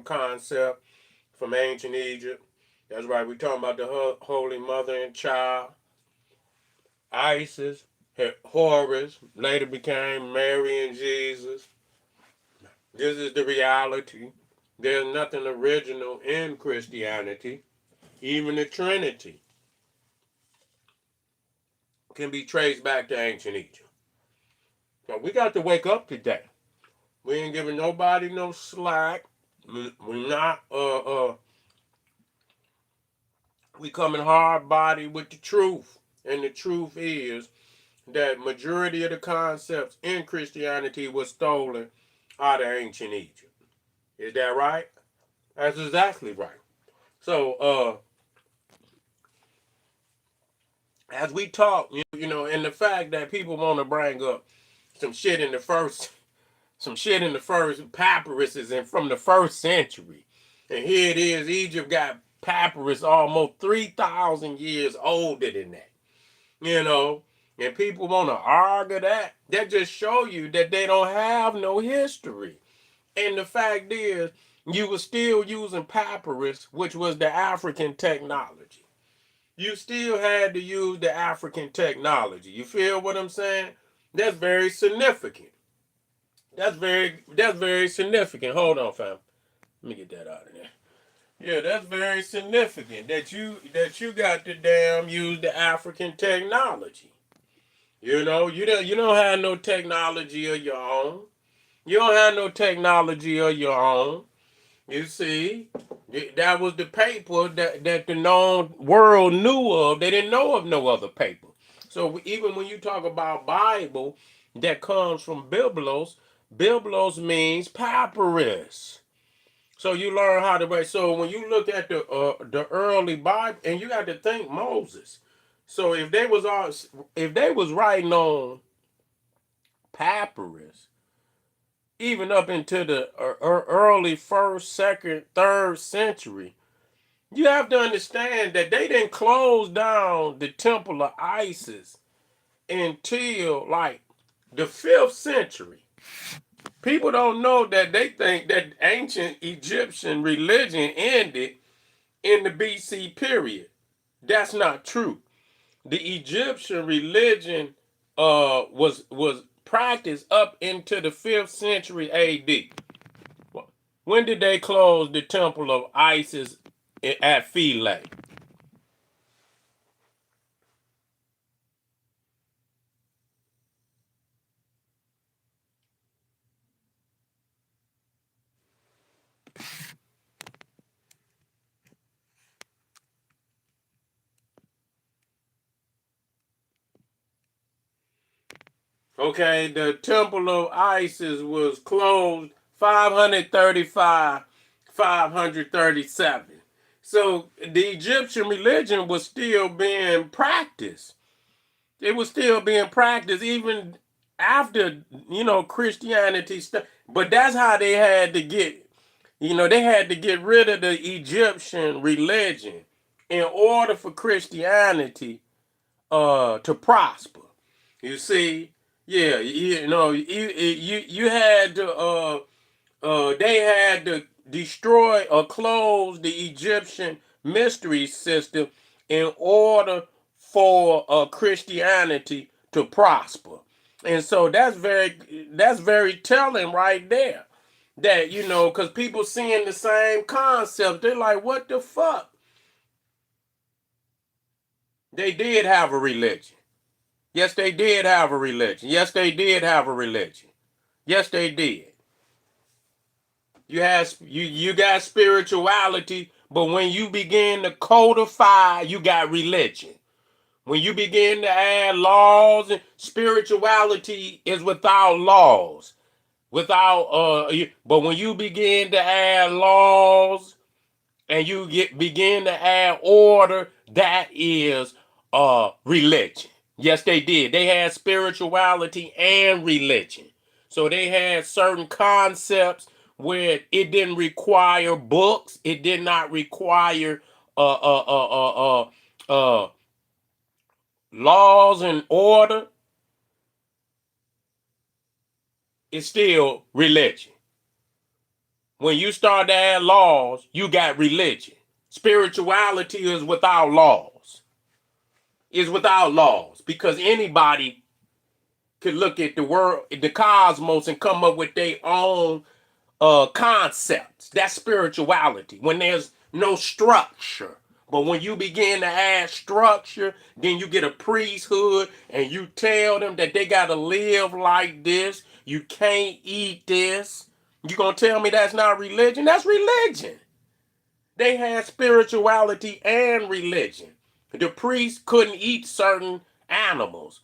concept from ancient Egypt. That's right. We're talking about the Holy Mother and Child, Isis, Horus, later became Mary and Jesus. This is the reality. There's nothing original in Christianity. Even the Trinity can be traced back to ancient Egypt. So we got to wake up today. We ain't giving nobody no slack. We're not we coming hard body with the truth. And the truth is that majority of the concepts in Christianity was stolen out of ancient Egypt. Is that right? That's exactly right. So as we talk, and the fact that people want to bring up some shit in the first papyruses and from the first century. And here it is, Egypt got papyrus almost 3,000 years older than that. You know, and people want to argue that. That just show you that they don't have no history. And the fact is, you were still using papyrus, which was the African technology. You still had to use the African technology. You feel what I'm saying? That's very significant. That's very significant. Hold on, fam. Let me get that out of there. Yeah, that's very significant that you got to damn use the African technology. You don't have no technology of your own. You don't have no technology of your own. You see, that was the paper that the known world knew of. They didn't know of no other paper. So even when you talk about Bible, that comes from Biblos. Biblos means papyrus. So you learn how to write. So when you look at the early Bible, and you got to think Moses. So if they was writing on papyrus, even up into the early first, second, third century, you have to understand that they didn't close down the temple of Isis until like the 5th century. People don't know that they think that ancient Egyptian religion ended in the BC period. That's not true. The Egyptian religion was practiced up into the 5th century AD. When did they close the temple of Isis at Philae? Okay, the temple of Isis was closed 535, 537. So the Egyptian religion was still being practiced. It was still being practiced even after, Christianity. But that's how they had to get rid of the Egyptian religion in order for Christianity to prosper. You see, yeah, you had to they had to destroy or close the Egyptian mystery system in order for Christianity to prosper. And so that's very telling right there. That because people seeing the same concept, they're like, "What the fuck?" They did have a religion. Yes, they did have a religion. Yes, they did have a religion. Yes, they did. You got spirituality, but when you begin to codify, you got religion. When you begin to add laws, and spirituality is without laws. But when you begin to add laws and you begin to add order, that is religion. Yes, they did. They had spirituality and religion. So they had certain concepts where it didn't require books. It did not require uh uh uh uh uh, laws and order. It's still religion. When you start to add laws, you got religion. Spirituality is without laws. Is without laws because anybody could look at the world, the cosmos, and come up with their own concepts. That's spirituality. When there's no structure. But when you begin to add structure, then you get a priesthood and you tell them that they got to live like this. You can't eat this. You going to tell me that's not religion? That's religion. They had spirituality and religion. The priests couldn't eat certain animals.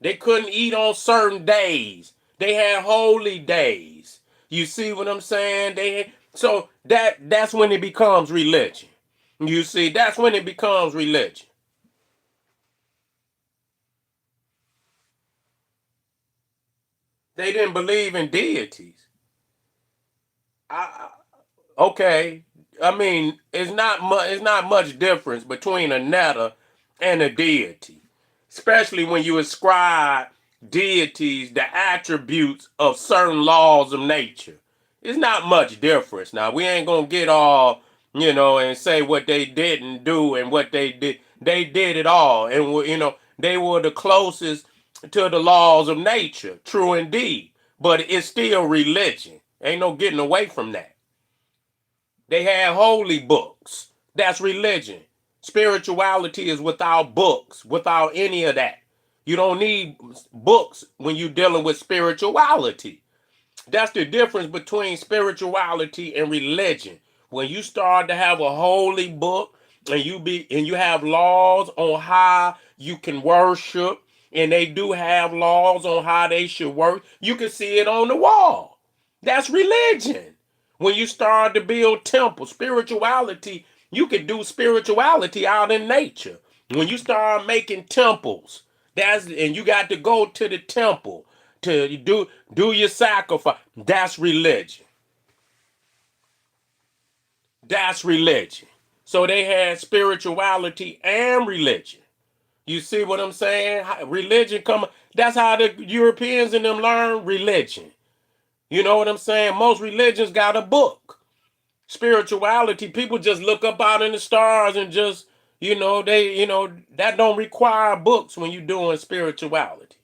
They couldn't eat on certain days. They had holy days. You see what I'm saying? So that's when it becomes religion. You see, that's when it becomes religion. They didn't believe in deities. I, okay, I mean, it's not much difference between a netta and a deity, especially when you ascribe deities the attributes of certain laws of nature. It's not much difference. Now we ain't gonna get all and say what they didn't do and what they did. They did it all, and they were the closest to the laws of nature. True indeed, but it's still religion. Ain't no getting away from that. They had holy books. That's religion. Spirituality is without books, without any of that. You don't need books when you're dealing with spirituality. That's the difference between spirituality and religion. When you start to have a holy book and you have laws on how you can worship, and they do have laws on how they should work, you can see it on the wall. That's religion. When you start to build temples, spirituality, you can do spirituality out in nature. When you start making temples, and you got to go to the temple to do your sacrifice. That's religion. That's religion. So they had spirituality and religion. You see what I'm saying? Religion come. That's how the Europeans and them learn religion. You know what I'm saying? Most religions got a book. Spirituality, people just look up out in the stars and just, that don't require books when you're doing spirituality.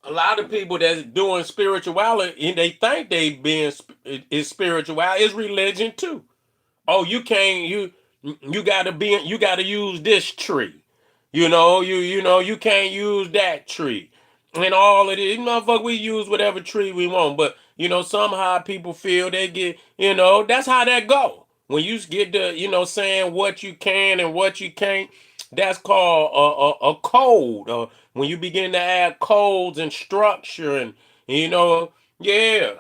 A lot of people that's doing spirituality, and they think they being is spirituality, is religion too. Oh, you can't you gotta use this tree. You can't use that tree. And all of this, motherfucker, we use whatever tree we want. But somehow people feel they get, that's how that go. When you get to, saying what you can and what you can't, that's called a code. When you begin to add codes and structure and, yeah.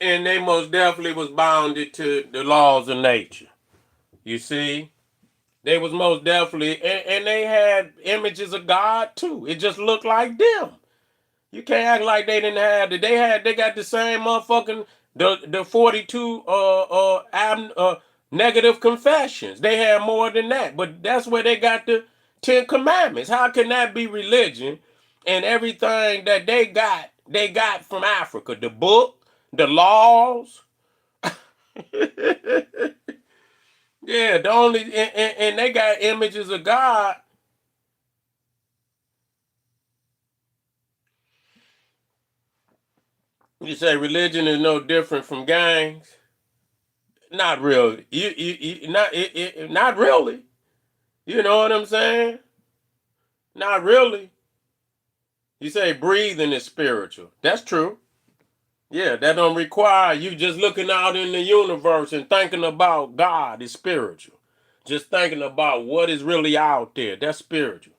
And they most definitely was bounded to the laws of nature. You see? They was most definitely, and they had images of God too. It just looked like them. You can't act like they didn't have it. They got the same motherfucking the 42 negative confessions. They had more than that, but that's where they got the 10 commandments. How can that be religion? And everything that they got from Africa, the book, the laws. Yeah, the only and they got images of God. You say religion is no different from gangs? Not really. Not really. You know what I'm saying? Not really. You say breathing is spiritual. That's true. Yeah, that don't require you just looking out in the universe and thinking about God is spiritual. Just thinking about what is really out there. That's spiritual.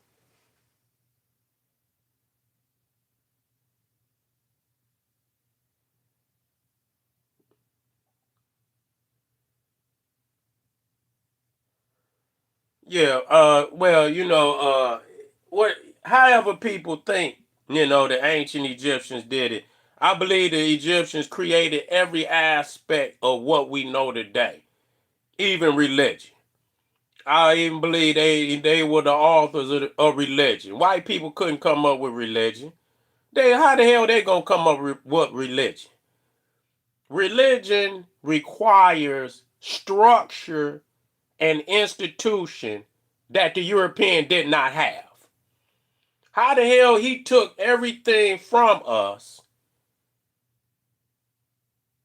Yeah, well, what however people think, the ancient Egyptians did it. I believe the Egyptians created every aspect of what we know today. even religion. I even believe they were the authors of religion. White people couldn't come up with religion. How the hell they gonna come up with what religion? Religion requires structure and institution that the European did not have. How the hell he took everything from us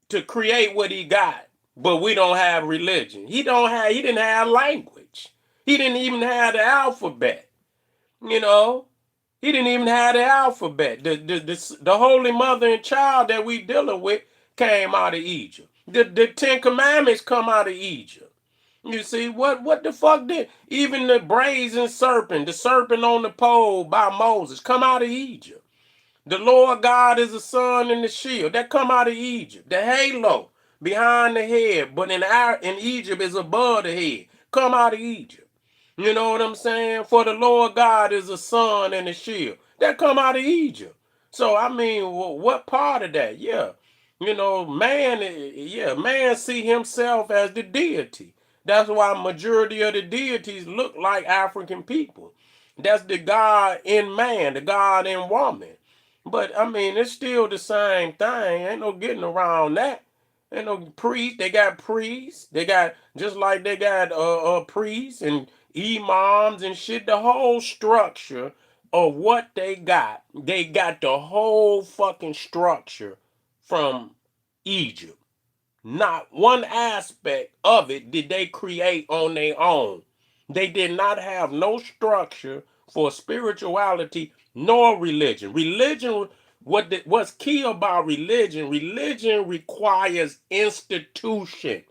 to create what he got, but we don't have religion. He didn't have language. He didn't even have the alphabet. You know, he didn't even have the alphabet. The Holy Mother and Child that we dealing with came out of Egypt. The Ten Commandments come out of Egypt. You see, what the fuck did even the brazen serpent, the serpent on the pole by Moses, come out of Egypt? The Lord God is the sun and the shield. That come out of Egypt. The halo behind the head, but in Egypt is above the head. Come out of Egypt. You know what I'm saying? For the Lord God is the sun and the shield. That come out of Egypt. So I mean, what part of that? Yeah. Man see himself as the deity. That's why majority of the deities look like African people. That's the God in man, the God in woman. But I mean, it's still the same thing. Ain't no getting around that. Ain't no priest. They got priests. They got just like they got priests and imams and shit. The whole structure of what they got the whole fucking structure from Egypt. Not one aspect of it did they create on their own. They did not have no structure for spirituality nor religion. What's key about religion, religion requires institution.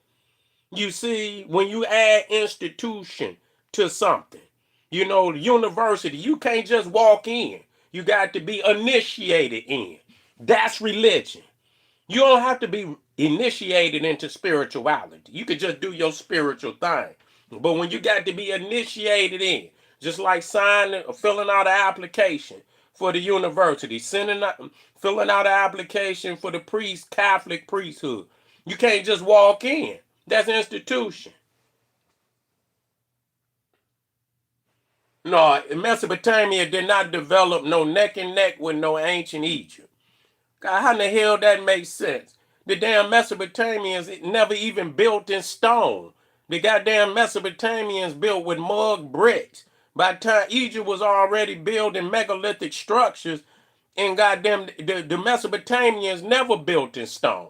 You see, when you add institution to something, university, you can't just walk in. You got to be initiated in. That's religion. You don't have to be initiated into spirituality. You could just do your spiritual thing. But when you got to be initiated in, just like signing or filling out an application for the university, filling out an application for the Catholic priesthood, you can't just walk in. That's an institution. No, Mesopotamia did not develop no neck and neck with no ancient Egypt. God, how in the hell that makes sense? The damn Mesopotamians never even built in stone. The goddamn Mesopotamians built with mud bricks. By the time Egypt was already building megalithic structures, and goddamn the Mesopotamians never built in stone.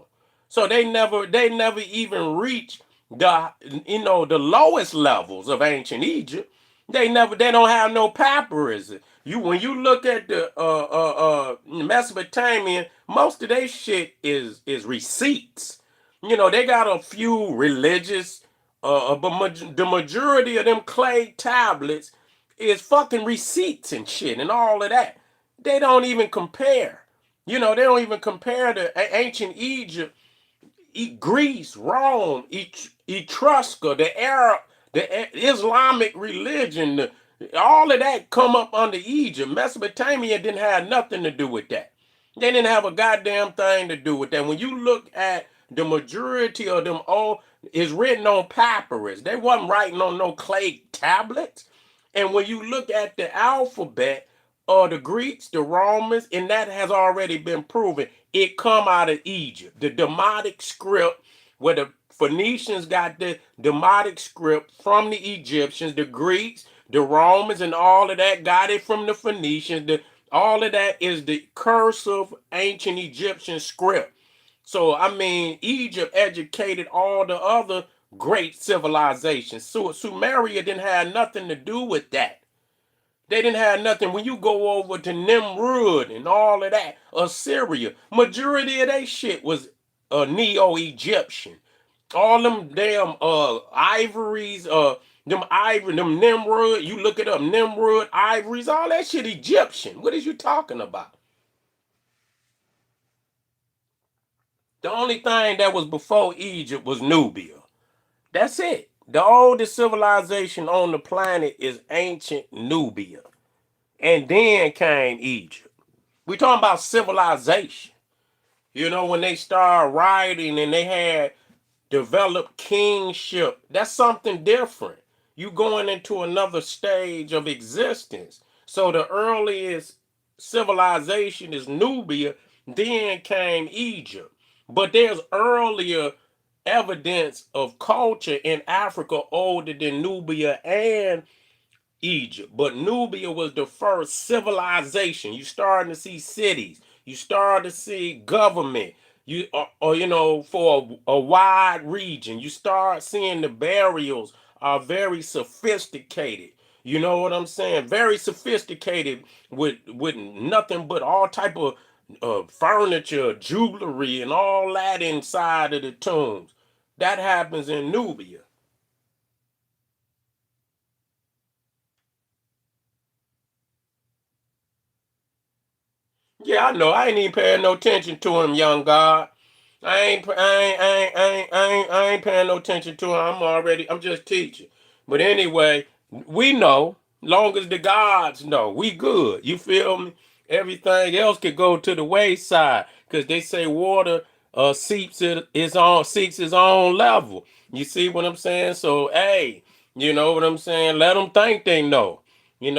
So they never even reached the lowest levels of ancient Egypt. They don't have no papyrus. When you look at the Mesopotamian, most of their shit is receipts. They got a few religious, but the majority of them clay tablets is fucking receipts and shit and all of that. They don't even compare. They don't even compare to ancient Egypt, Greece, Rome, Etrusca, the Arab, the Islamic religion, all of that come up under Egypt. Mesopotamia didn't have nothing to do with that. They didn't have a goddamn thing to do with that. When you look at the majority of them all, is written on papyrus. They wasn't writing on no clay tablets. And when you look at the alphabet of the Greeks, the Romans, and that has already been proven, it come out of Egypt. The Demotic script, where the Phoenicians got the Demotic script from the Egyptians, the Greeks, the Romans, and all of that got it from the Phoenicians. All of that is the cursive ancient Egyptian script. So, I mean, Egypt educated all the other great civilizations. So, Sumeria didn't have nothing to do with that. They didn't have nothing. When you go over to Nimrud and all of that, Assyria, majority of their shit was Neo-Egyptian. All them damn ivories, them Nimrud, you look it up, Nimrud, ivories, all that shit Egyptian. What is you talking about? The only thing that was before Egypt was Nubia. That's it. The oldest civilization on the planet is ancient Nubia. And then came Egypt. We talking about civilization. When they started rioting and they had develop kingship. That's something different. You going into another stage of existence. So the earliest civilization is Nubia, then came Egypt. But there's earlier evidence of culture in Africa older than Nubia and Egypt. But Nubia was the first civilization. You starting to see cities. You start to see government. Or for a wide region, you start seeing the burials are very sophisticated. You know what I'm saying? Very sophisticated with nothing but all type of furniture, jewelry, and all that inside of the tombs. That happens in Nubia. Yeah, I know. I ain't even paying no attention to him, young God. I ain't paying no attention to him. I'm just teaching. But anyway, we know, long as the gods know, we good. You feel me? Everything else could go to the wayside. Cause they say water seeks its own level. You see what I'm saying? So hey, you know what I'm saying? Let them think they know. That's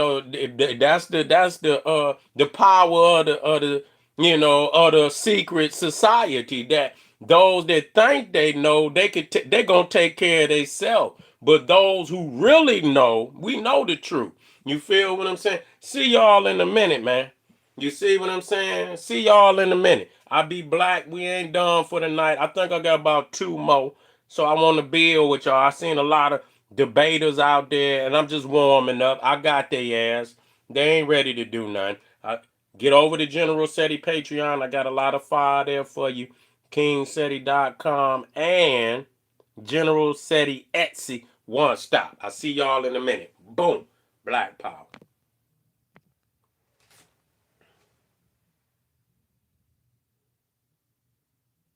the power of the secret society, that those that think they know they gonna take care of themselves. But those who really know, we know the truth. You feel what I'm saying? See y'all in a minute, man. You see what I'm saying? See y'all in a minute. I be black. We ain't done for the night. I think I got about two more. So I want to build with y'all. I seen a lot of debaters out there, and I'm just warming up. I got their ass. They ain't ready to do nothing. Get over to General Seti Patreon. I got a lot of fire there for you. KingSeti.com and General Seti Etsy. One stop. I see y'all in a minute. Boom. Black Power.